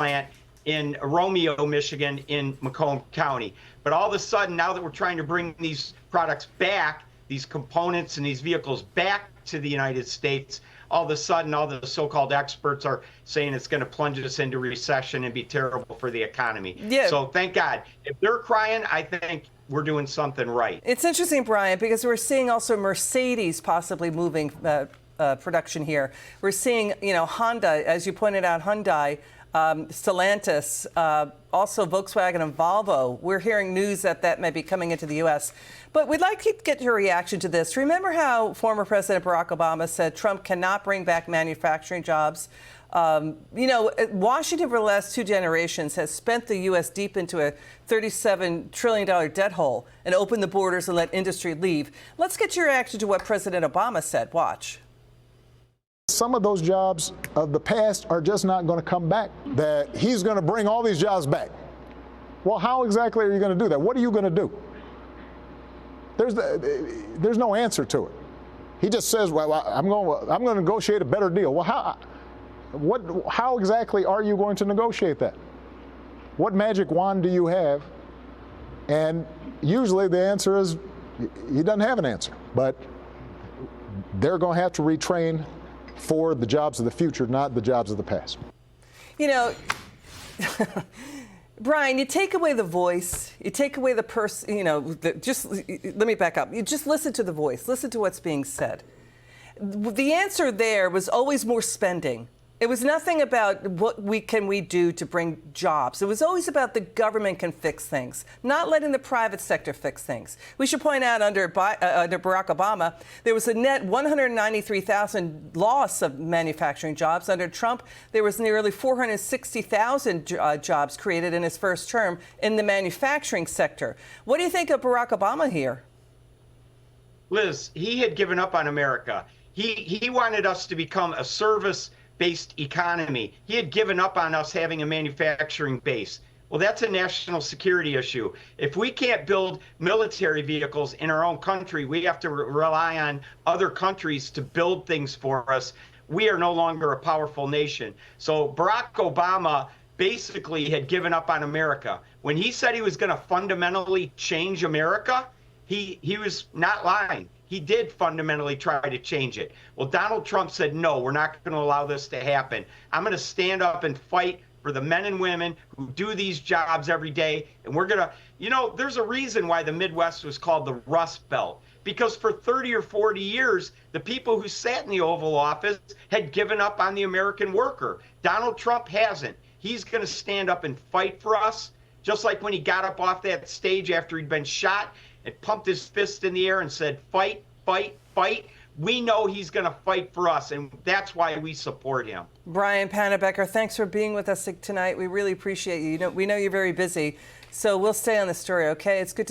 plant in Romeo, Michigan, in Macomb County. But all of a sudden, now that we're trying to bring these products back, these components and these vehicles back to the United States, all of a sudden, all the so-called experts are saying it's going to plunge us into recession and be terrible for the economy. Yeah. So thank God. If they're crying, I think we're doing something right. It's interesting, Brian, because we're seeing also Mercedes possibly moving production here. We're seeing, Honda, as you pointed out, Hyundai, Stellantis, also Volkswagen and Volvo. We're hearing news that may be coming into the U.S. But we'd like to get your reaction to this. Remember how former President Barack Obama said Trump cannot bring back manufacturing jobs? Washington for the last 2 generations has spent the U.S. deep into a $37 trillion debt hole and opened the borders and let industry leave. Let's get your reaction to what President Obama said. Watch. Some of those jobs of the past are just not going to come back, that he's going to bring all these jobs back. Well, how exactly are you going to do that? What are you going to do? There's no answer to it. He just says, well, I'm going to negotiate a better deal. Well, how exactly are you going to negotiate that? What magic wand do you have? And usually the answer is he doesn't have an answer, but they're going to have to retrain for the jobs of the future, not the jobs of the past. Brian, you take away the voice, you take away the person, let me back up. You just listen to the voice, listen to what's being said. The answer there was always more spending. It was nothing about what can we do to bring jobs. It was always about the government can fix things, not letting the private sector fix things. We should point out under Barack Obama, there was a net 193,000 loss of manufacturing jobs. Under Trump, there was nearly 460,000 jobs created in his first term in the manufacturing sector. What do you think of Barack Obama here? Liz, he had given up on America. He wanted us to become a service-based economy. He had given up on us having a manufacturing base. Well, that's a national security issue. If we can't build military vehicles in our own country, we have to rely on other countries to build things for us. We are no longer a powerful nation. So Barack Obama basically had given up on America. When he said he was going to fundamentally change America, he was not lying. He did fundamentally try to change it. Well, Donald Trump said, no, we're not going to allow this to happen. I'm going to stand up and fight for the men and women who do these jobs every day. And we're going to, there's a reason why the Midwest was called the Rust Belt. Because for 30 or 40 years, the people who sat in the Oval Office had given up on the American worker. Donald Trump hasn't. He's going to stand up and fight for us, just like when he got up off that stage after he'd been shot and pumped his fist in the air and said, fight, fight, fight. We know he's going to fight for us, and that's why we support him. Brian Pannebecker, thanks for being with us tonight. We really appreciate you. We know you're very busy, so we'll stay on the story, okay? It's good to